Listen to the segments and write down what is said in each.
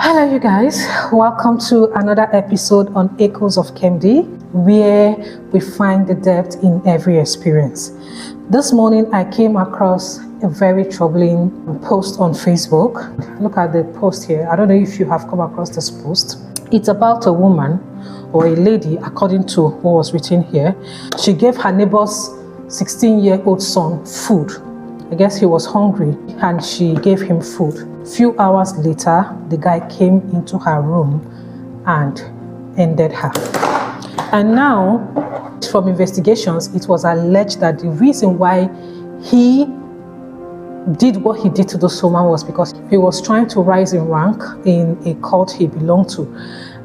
Hello you guys, welcome to another episode on Echoes of Kemdy, where we find the depth in every experience. This morning I came across a very troubling post on Facebook. Look at the post here. I don't know if you have come across this post. It's about a woman or a lady, according to what was written here. She gave her neighbor's 16-year-old son food. I guess he was hungry and she gave him food. Few hours later, the guy came into her room and ended her. And now, from investigations, it was alleged that the reason why he did what he did to this woman was because he was trying to rise in rank in a cult he belonged to.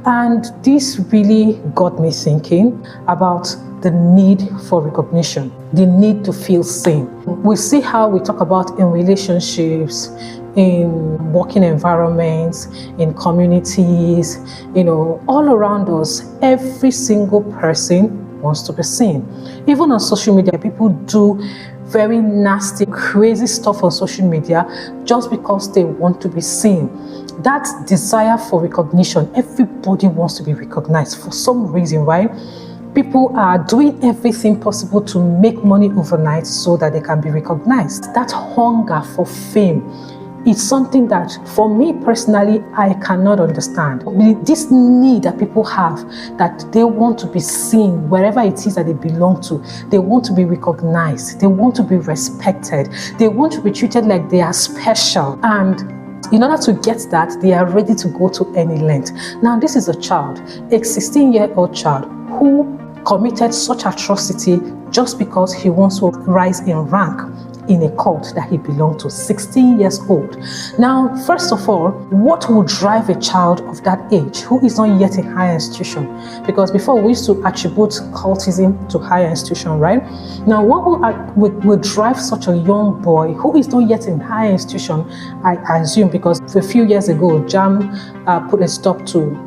And this really got me thinking about the need for recognition, the need to feel seen. We see how we talk about in relationships, in working environments, in communities, all around us. Every single person wants to be seen. Even on social media, people do very nasty, crazy stuff on social media just because they want to be seen. That desire for recognition, everybody wants to be recognized for some reason, right? People are doing everything possible to make money overnight so that they can be recognized. That hunger for fame, it's something that, for me personally, I cannot understand. This need that people have, that they want to be seen wherever it is that they belong to. They want to be recognized. They want to be respected. They want to be treated like they are special. And in order to get that, they are ready to go to any length. Now, this is a child, a 16-year-old child who committed such atrocity just because he wants to rise in rank in a cult that he belonged to, 16 years old. Now, first of all, what would drive a child of that age who is not yet in higher institution? Because before we used to attribute cultism to higher institution, right? Now, what would drive such a young boy who is not yet in higher institution, I assume, because a few years ago, JAM put a stop to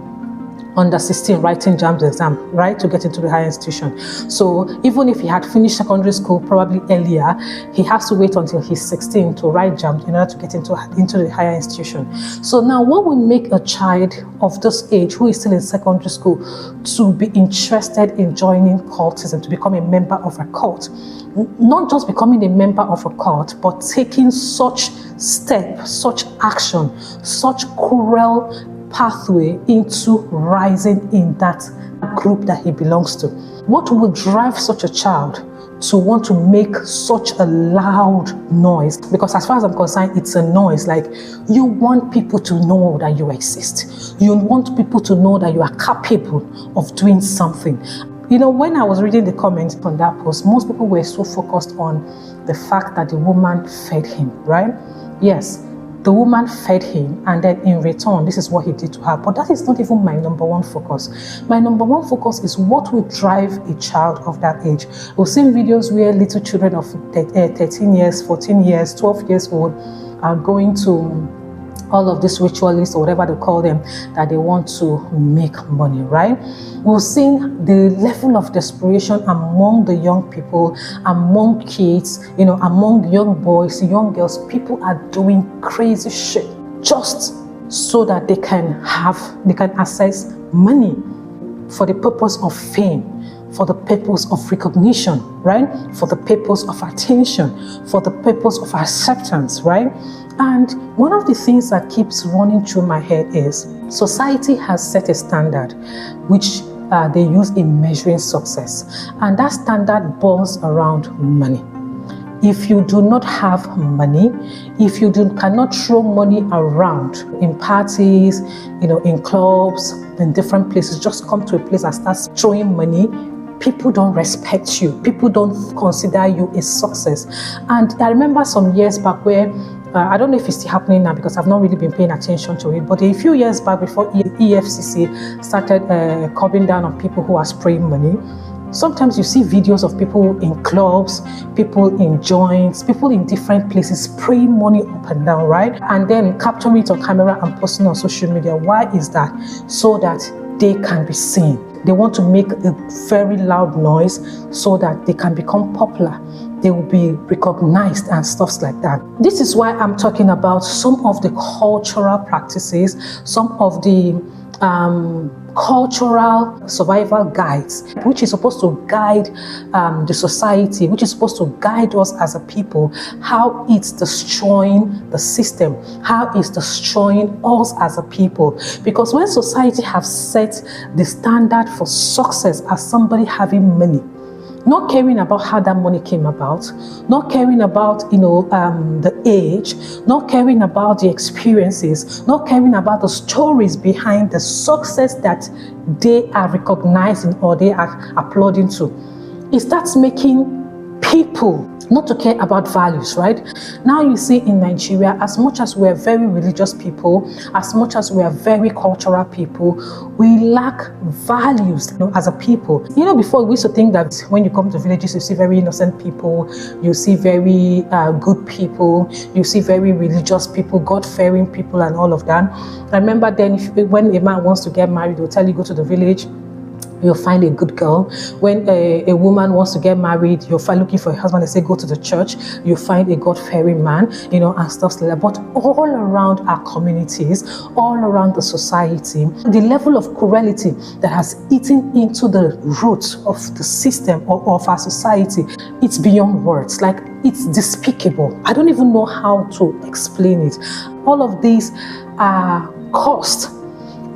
under 16 writing JAM's exam, right, to get into the higher institution. So even if he had finished secondary school probably earlier, he has to wait until he's 16 to write JAM in order to get into the higher institution. So now what will make a child of this age who is still in secondary school to be interested in joining cultism, to become a member of a cult? Not just becoming a member of a cult, but taking such step, such action, such cruel pathway into rising in that group that he belongs to. What would drive such a child to want to make such a loud noise? Because as far as I'm concerned, it's a noise. Like, you want people to know that you exist. You want people to know that you are capable of doing something. When I was reading the comments on that post, most people were so focused on the fact that the woman fed him, right? Yes, the woman fed him, and then in return, this is what he did to her. But that is not even my number one focus. My number one focus is what will drive a child of that age. We've seen videos where little children of 13 years, 14 years, 12 years old are going to all of these ritualists or whatever they call them, that they want to make money, right? We've seen the level of desperation among the young people, among kids, among young boys, young girls. People are doing crazy shit just so that they can access money for the purpose of fame, for the purpose of recognition, right? For the purpose of attention, for the purpose of acceptance, right? And one of the things that keeps running through my head is society has set a standard which they use in measuring success. And that standard boils around money. If you do not have money, if you cannot throw money around in parties, in clubs, in different places, just come to a place and start throwing money, people don't respect you. People don't consider you a success. And I remember some years back where, I don't know if it's still happening now because I've not really been paying attention to it, but a few years back, before EFCC started coming down on people who are spraying money, sometimes you see videos of people in clubs, people in joints, people in different places spraying money up and down, right? And then capturing it on camera and posting on social media. Why is that? So that they can be seen. They want to make a very loud noise so that they can become popular. They will be recognized and stuff like that. This is why I'm talking about some of the cultural practices, some of the cultural survival guides, which is supposed to guide the society, which is supposed to guide us as a people, how it's destroying the system, how it's destroying us as a people. Because when society have set the standard for success as somebody having money, not caring about how that money came about, not caring about, the age, not caring about the experiences, not caring about the stories behind the success that they are recognizing or they are applauding to. It starts making people not to care about values, right? Now you see in Nigeria, as much as we're very religious people, as much as we are very cultural people, we lack values, as a people. Before we used to think that when you come to villages, you see very innocent people, you see very good people, you see very religious people, God-fearing people and all of that. I remember then when a man wants to get married, they'll tell you go to the village, you'll find a good girl. When a woman wants to get married, you'll find looking for a husband, they say go to the church, you'll find a God-fearing man, and stuff like that. But all around our communities, all around the society, the level of cruelty that has eaten into the roots of the system or of our society, it's beyond words. Like, it's despicable. I don't even know how to explain it. All of these are caused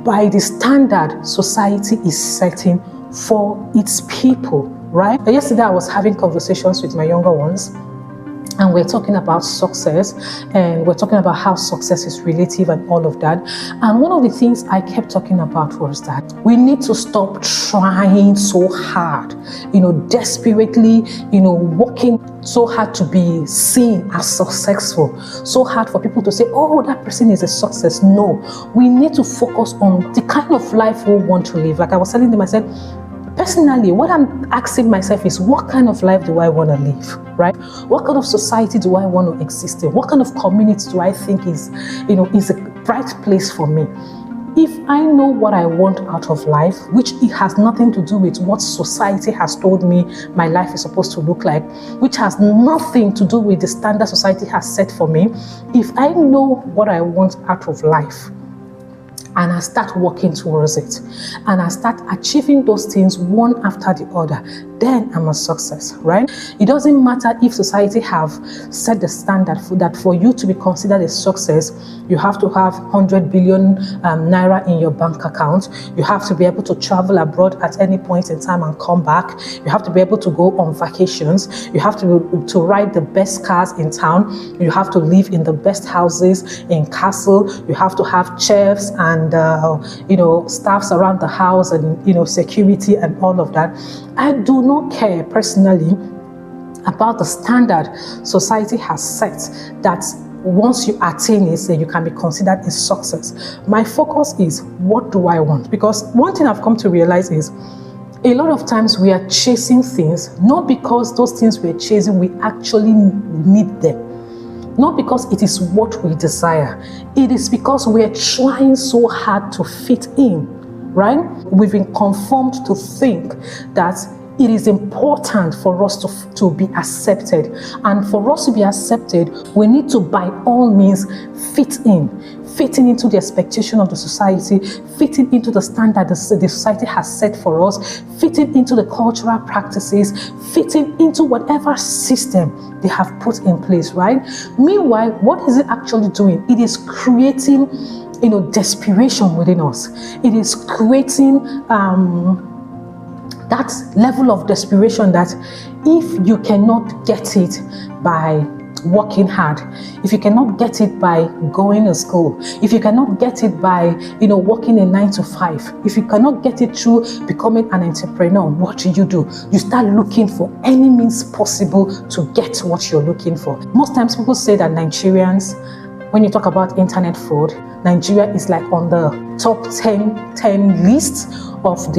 by the standard society is setting for its people, right? Yesterday I was having conversations with my younger ones, and we're talking about success, and we're talking about how success is relative and all of that. And one of the things I kept talking about was that we need to stop trying so hard, desperately, working so hard to be seen as successful, so hard for people to say, oh, that person is a success. No, we need to focus on the kind of life we want to live. Like I was telling them, I said, personally, what I'm asking myself is, what kind of life do I want to live, right? What kind of society do I want to exist in? What kind of community do I think is a right place for me? If I know what I want out of life, which it has nothing to do with what society has told me my life is supposed to look like, which has nothing to do with the standard society has set for me, if I know what I want out of life, and I start working towards it, and I start achieving those things one after the other, then I'm a success, right? It doesn't matter if society have set the standard for that for you to be considered a success, you have to have 100 billion naira in your bank account. You have to be able to travel abroad at any point in time and come back. You have to be able to go on vacations. You have to ride the best cars in town. You have to live in the best houses in castle. You have to have chefs and staffs around the house and security and all of that. I do not care personally about the standard society has set that once you attain it, then you can be considered a success. My focus is, what do I want? Because one thing I've come to realize is, a lot of times we are chasing things, not because those things we're chasing, we actually need them. Not because it is what we desire. It is because we're trying so hard to fit in, right? We've been conformed to think that it is important for us to be accepted. And for us to be accepted, we need to, by all means, fitting into the expectation of the society, fitting into the standard the society has set for us, fitting into the cultural practices, fitting into whatever system they have put in place, right? Meanwhile, what is it actually doing? It is creating, desperation within us. It is creating that level of desperation that if you cannot get it by working hard, if you cannot get it by going to school, if you cannot get it by working a 9 to 5, if you cannot get it through becoming an entrepreneur, what do? You start looking for any means possible to get what you're looking for. Most times people say that Nigerians, when you talk about internet fraud, Nigeria is like on the top 10 list of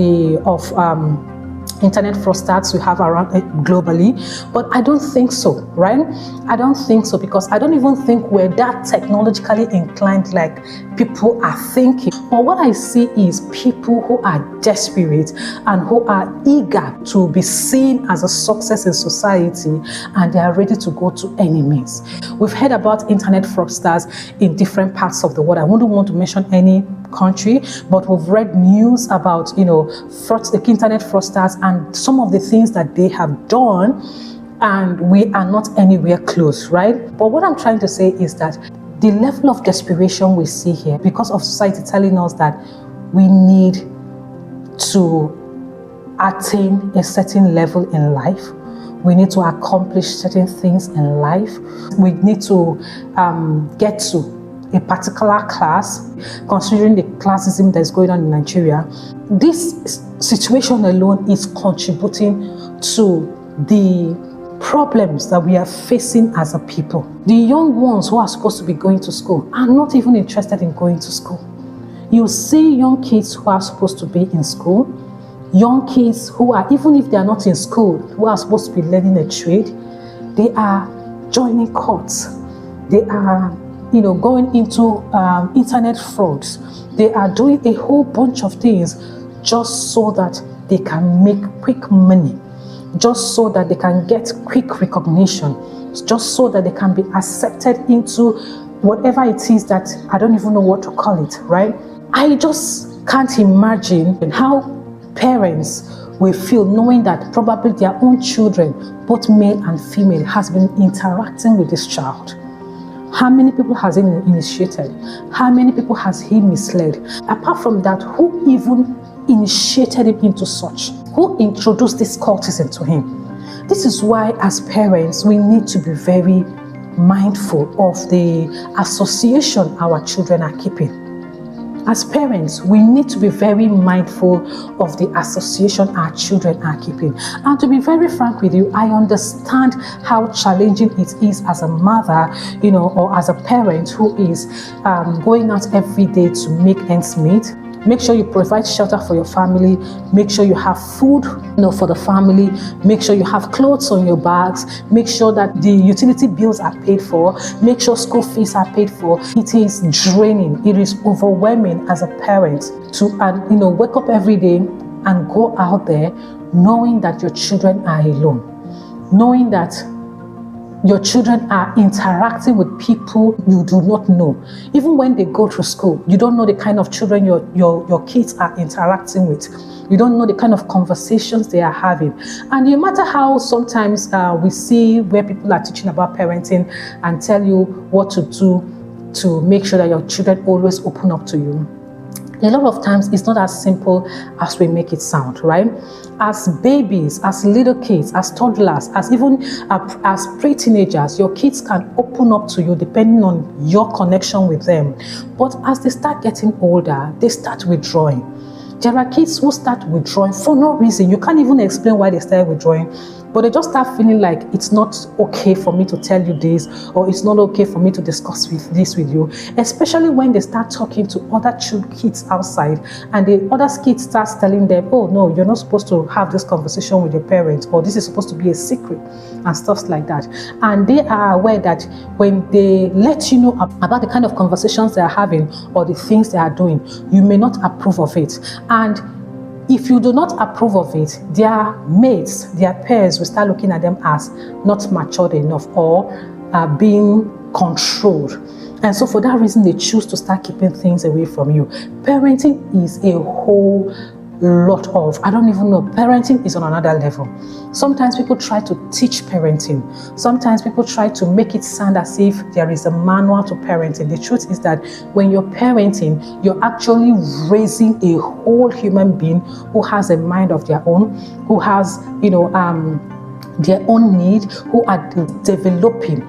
internet fraudsters we have around globally, but I don't think so, right? I don't think so, because I don't even think we're that technologically inclined like people are thinking. But what I see is people who are desperate and who are eager to be seen as a success in society, and they are ready to go to any means. We've heard about internet fraudsters in different parts of the world. I wouldn't want to mention any country, but we've read news about, the internet fraudsters and some of the things that they have done, and we are not anywhere close, right? But what I'm trying to say is that the level of desperation we see here, because of society telling us that we need to attain a certain level in life, we need to accomplish certain things in life, we need to get to a particular class, considering the classism that's going on in Nigeria. This situation alone is contributing to the problems that we are facing as a people. The young ones who are supposed to be going to school are not even interested in going to school. You see young kids who are supposed to be in school, young kids who are, even if they are not in school, who are supposed to be learning a trade, they are joining courts. They are going into internet frauds. They are doing a whole bunch of things just so that they can make quick money, just so that they can get quick recognition, just so that they can be accepted into whatever it is that I don't even know what to call it, right? I just can't imagine how parents will feel knowing that probably their own children, both male and female, has been interacting with this child. How many people has he initiated? How many people has he misled? Apart from that, who even initiated him into such? Who introduced this cultism to him? This is why, as parents, we need to be very mindful of the association our children are keeping. As parents, we need to be very mindful of the association our children are keeping. And to be very frank with you, I understand how challenging it is as a mother, or as a parent who is going out every day to make ends meet. Make sure you provide shelter for your family. Make sure you have food, for the family. Make sure you have clothes on your bags. Make sure that the utility bills are paid for. Make sure school fees are paid for. It is draining. It is overwhelming as a parent to, wake up every day and go out there knowing that your children are alone, knowing that your children are interacting with people you do not know. Even when they go to school, you don't know the kind of children your kids are interacting with. You don't know the kind of conversations they are having. And no matter how sometimes we see where people are teaching about parenting and tell you what to do to make sure that your children always open up to you, a lot of times it's not as simple as we make it sound, right? As babies, as little kids, as toddlers, as even as pre-teenagers, your kids can open up to you depending on your connection with them. But as they start getting older, they start withdrawing. There are kids who start withdrawing for no reason. You can't even explain why they start withdrawing, but they just start feeling like it's not okay for me to tell you this, or it's not okay for me to discuss this with you, especially when they start talking to other kids outside, and the other kids starts telling them, oh no, you're not supposed to have this conversation with your parents, or this is supposed to be a secret, and stuff like that. And they are aware that when they let you know about the kind of conversations they are having or the things they are doing, you may not approve of it. And if you do not approve of it, their mates, their peers will start looking at them as not matured enough or being controlled. And so for that reason, they choose to start keeping things away from you. Parenting is a whole lot of, I don't even know, parenting is on another level. Sometimes people try to teach parenting. Sometimes people try to make it sound as if there is a manual to parenting. The truth is that when you're parenting, you're actually raising a whole human being who has a mind of their own, who has, their own need, who are developing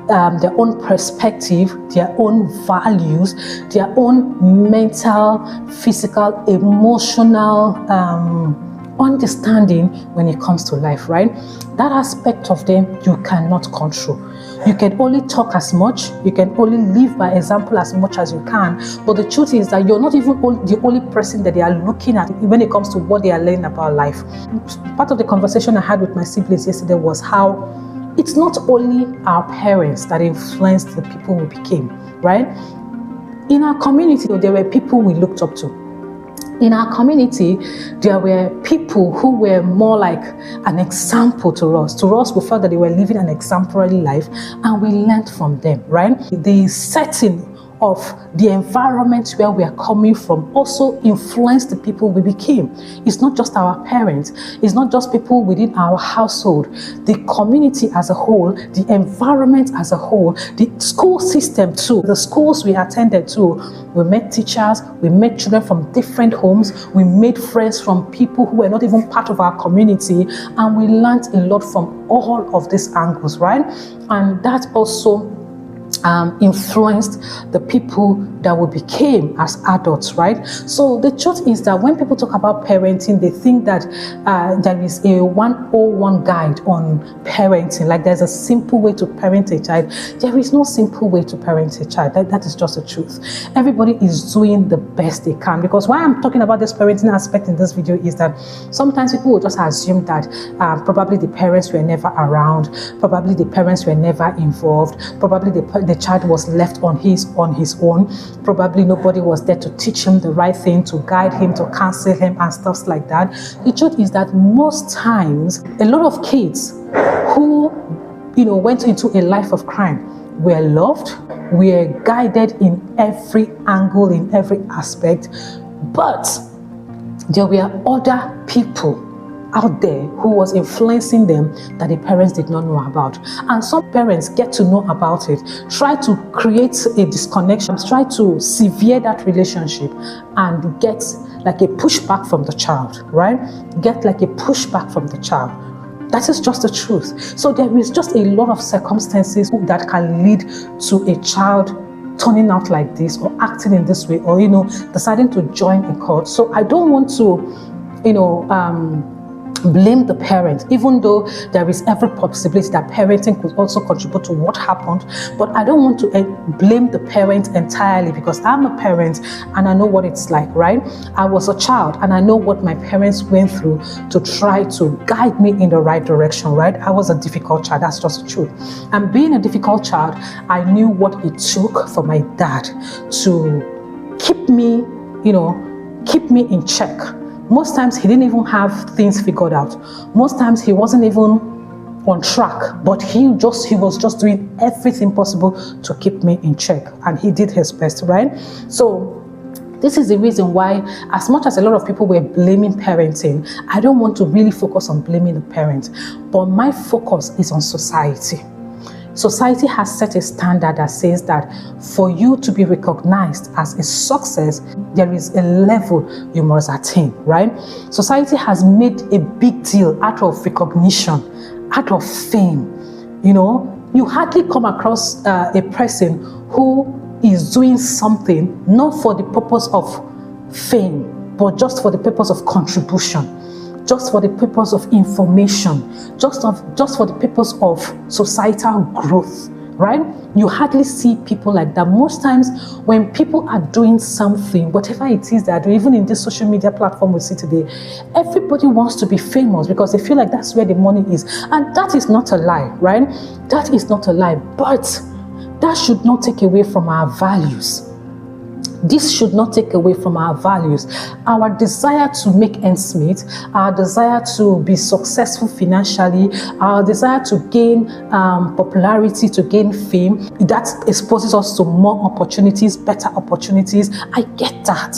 their own perspective, their own values, their own mental, physical, emotional understanding when it comes to life, right? That aspect of them you cannot control. You can only talk as much, you can only live by example as much as you can, but the truth is that you're not even the only person that they are looking at when it comes to what they are learning about life. Part of the conversation I had with my siblings yesterday was how it's not only our parents that influenced the people we became, right? In our community, there were people we looked up to. In our community, there were people who were more like an example to us. To us, we felt that they were living an exemplary life, and we learned from them, right? The setting of the environment where we are coming from also influenced the people we became. It's not just our parents, it's not just people within our household, the community as a whole, the environment as a whole, the school system too. The schools we attended to, we met teachers, we met children from different homes, we made friends from people who were not even part of our community, and we learned a lot from all of these angles, right? And that also influenced the people that we became as adults, right? So the truth is that when people talk about parenting, they think that there is a 101 guide on parenting, like there's a simple way to parent a child. There is no simple way to parent a child. That is just the truth. Everybody is doing the best they can, because why I'm talking about this parenting aspect in this video is that sometimes people will just assume that probably the parents were never around, probably the parents were never involved, probably the child was left on his own, probably nobody was there to teach him the right thing, to guide him, to counsel him and stuff like that. The truth is that most times a lot of kids who went into a life of crime were loved, were guided in every angle, in every aspect, but there were other people out there who was influencing them that the parents did not know about. And some parents get to know about it, try to create a disconnection, try to sever that relationship and get like a pushback from the child, right? Get like a pushback from the child. That is just the truth. So there is just a lot of circumstances that can lead to a child turning out like this or acting in this way, or deciding to join a cult. So I don't want to blame the parent, even though there is every possibility that parenting could also contribute to what happened. But I don't want to blame the parent entirely, because I'm a parent and I know what it's like, right? I was a child and I know what my parents went through to try to guide me in the right direction, right? I was a difficult child, that's just the truth. And being a difficult child, I knew what it took for my dad to keep me in check. Most times he didn't even have things figured out. Most times he wasn't even on track, but he was just doing everything possible to keep me in check, and he did his best, right? So this is the reason why, as much as a lot of people were blaming parenting, I don't want to really focus on blaming the parent, but my focus is on society. Society has set a standard that says that for you to be recognized as a success, there is a level you must attain, right? Society has made a big deal out of recognition, out of fame. You hardly come across a person who is doing something not for the purpose of fame, but just for the purpose of contribution, just for the purpose of information, just for the purpose of societal growth, right? You hardly see people like that. Most times when people are doing something, whatever it is they're doing, even in this social media platform we see today, everybody wants to be famous because they feel like that's where the money is. And that is not a lie, right? That is not a lie, but that should not take away from our values. This should not take away from our values. Our desire to make ends meet, our desire to be successful financially, our desire to gain popularity, to gain fame, that exposes us to more opportunities, better opportunities. I get that.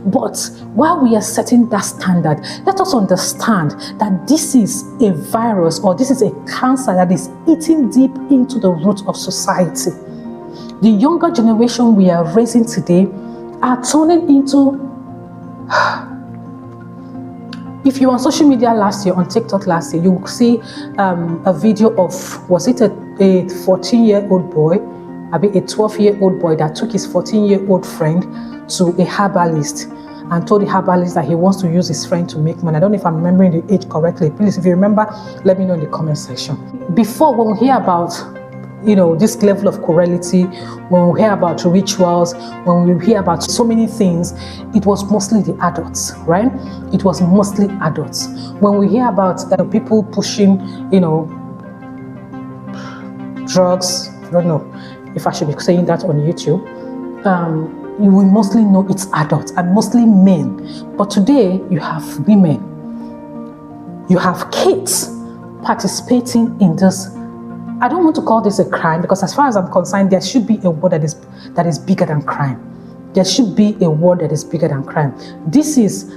But while we are setting that standard, let us understand that this is a virus, or this is a cancer that is eating deep into the roots of society. The younger generation we are raising today are turning into, if you were on social media last year, on TikTok last year, you will see a video of, was it a 14-year-old boy, maybe a 12-year-old boy that took his 14-year-old friend to a herbalist and told the herbalist that he wants to use his friend to make money. I don't know if I'm remembering the age correctly. Please, if you remember, let me know in the comment section. Before, when we hear about this level of correlity, when we hear about rituals, when we hear about so many things, it was mostly the adults, right? It was mostly adults. When we hear about people pushing, drugs, I don't know if I should be saying that on YouTube, you will mostly know it's adults and mostly men. But today you have women, you have kids participating in this. I don't want to call this a crime, because as far as I'm concerned, there should be a word that is bigger than crime. There should be a word that is bigger than crime. This is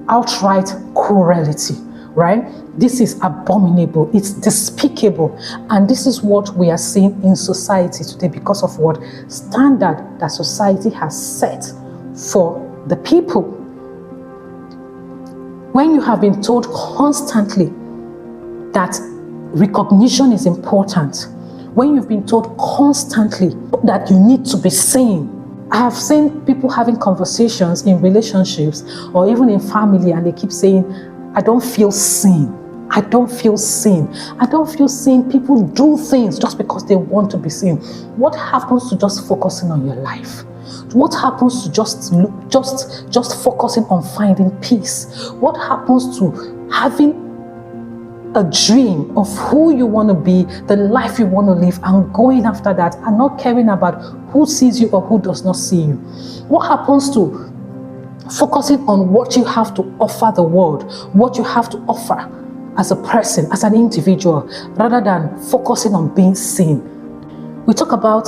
outright cruelty, right? This is abominable. It's despicable. And this is what we are seeing in society today because of what standard that society has set for the people. When you have been told constantly that recognition is important, when you've been told constantly that you need to be seen. I have seen people having conversations in relationships or even in family, and they keep saying, I don't feel seen. I don't feel seen. I don't feel seen. People do things just because they want to be seen. What happens to just focusing on your life? What happens to just focusing on finding peace? What happens to having a dream of who you want to be, the life you want to live, and going after that and not caring about who sees you or who does not see you? What happens to focusing on what you have to offer the world, what you have to offer as a person, as an individual, rather than focusing on being seen? We talk about,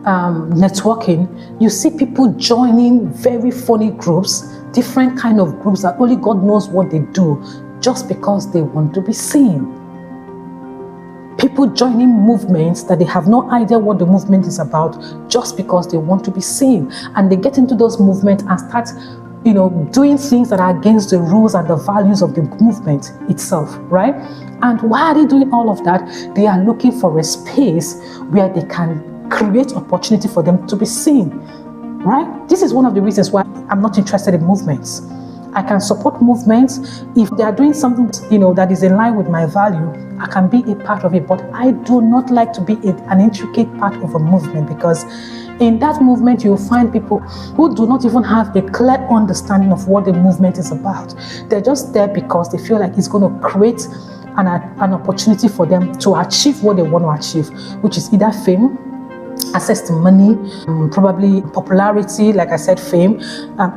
networking. You see people joining very funny groups, different kind of groups that only God knows what they do, just because they want to be seen. People joining movements that they have no idea what the movement is about, just because they want to be seen. And they get into those movements and start, doing things that are against the rules and the values of the movement itself, right? And why are they doing all of that? They are looking for a space where they can create opportunity for them to be seen, right? This is one of the reasons why I'm not interested in movements. I can support movements if they are doing something, that is in line with my value. I can be a part of it, but I do not like to be an intricate part of a movement, because in that movement you'll find people who do not even have a clear understanding of what the movement is about. They're just there because they feel like it's going to create an opportunity for them to achieve what they want to achieve, which is either fame, access to money, probably popularity, like I said, fame,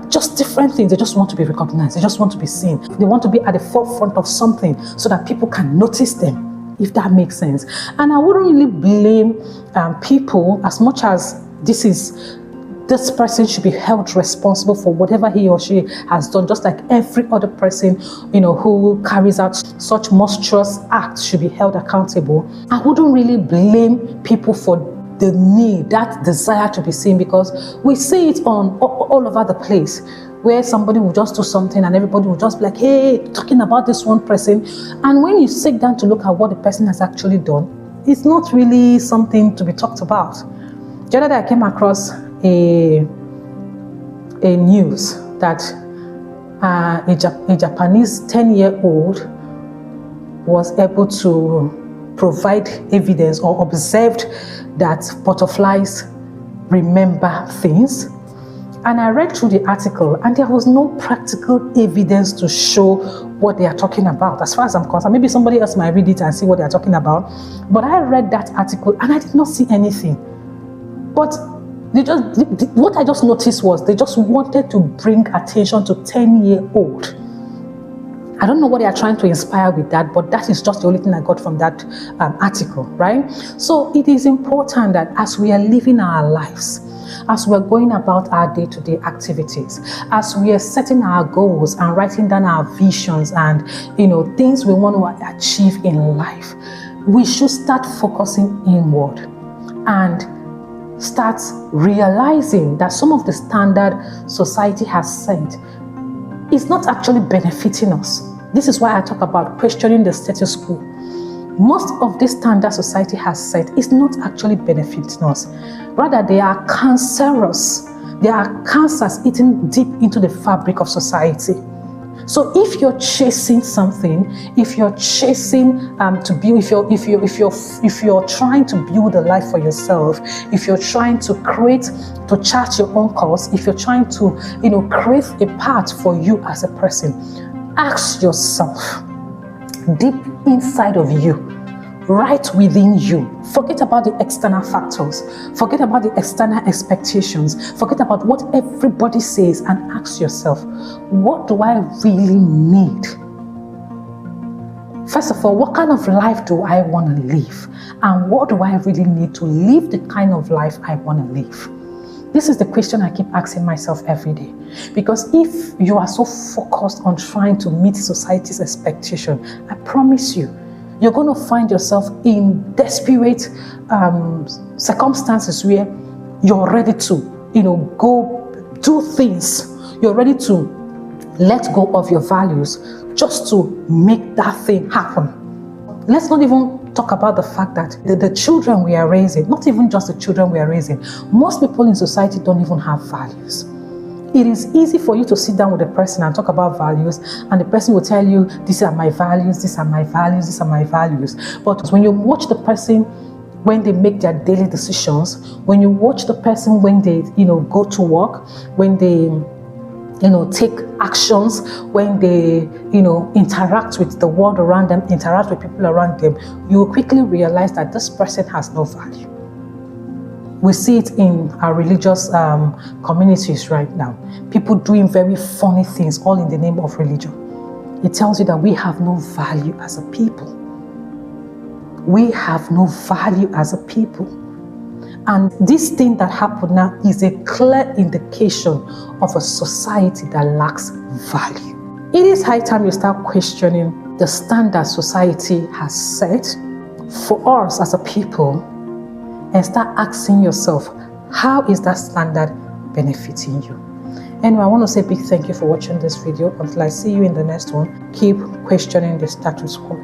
just different things. They just want to be recognized. They just want to be seen. They want to be at the forefront of something so that people can notice them, if that makes sense. And I wouldn't really blame people as much as this person should be held responsible for whatever he or she has done, just like every other person, who carries out such monstrous acts should be held accountable. I wouldn't really blame people for the need, that desire to be seen, because we see it on all over the place, where somebody will just do something and everybody will just be like, hey, talking about this one person. And when you sit down to look at what the person has actually done, it's not really something to be talked about. The other day I came across a news that a Japanese 10-year-old was able to provide evidence or observed that butterflies remember things. And I read through the article and there was no practical evidence to show what they are talking about, as far as I'm concerned. Maybe somebody else might read it and see what they are talking about. But I read that article and I did not see anything. But what I just noticed was they just wanted to bring attention to 10-year-old. I don't know what they are trying to inspire with that, but that is just the only thing I got from that article, right? So it is important that as we are living our lives, as we're going about our day-to-day activities, as we are setting our goals and writing down our visions and, things we want to achieve in life, we should start focusing inward and start realizing that some of the standard society has set is not actually benefiting us. This is why I talk about questioning the status quo. Most of this standard society has set is not actually benefiting us. Rather, they are cancerous. There are cancers eating deep into the fabric of society. So if you're chasing something, if you're chasing to build, if you're trying to build a life for yourself, if you're trying to chart your own course, if you're trying to, create a path for you as a person, ask yourself, deep inside of you, right within you, forget about the external factors, forget about the external expectations, forget about what everybody says, and ask yourself, what do I really need? First of all, what kind of life do I want to live? And what do I really need to live the kind of life I want to live? This is the question I keep asking myself every day. Because if you are so focused on trying to meet society's expectation, I promise you, you're going to find yourself in desperate circumstances where you're ready to, go do things. You're ready to let go of your values just to make that thing happen. Let's not even talk about the fact that the children we are raising, not even just the children we are raising, most people in society don't even have values. It is easy for you to sit down with a person and talk about values, and the person will tell you, these are my values, these are my values, these are my values. But when you watch the person when they make their daily decisions, when you watch the person when they, go to work, when they, take actions, when they, interact with the world around them, interact with people around them, you will quickly realize that this person has no value. We see it in our religious communities right now. People doing very funny things, all in the name of religion. It tells you that we have no value as a people. We have no value as a people. And this thing that happened now is a clear indication of a society that lacks value. It is high time you start questioning the standard society has set for us as a people, and start asking yourself, how is that standard benefiting you? Anyway, I want to say a big thank you for watching this video. Until I see you in the next one, keep questioning the status quo.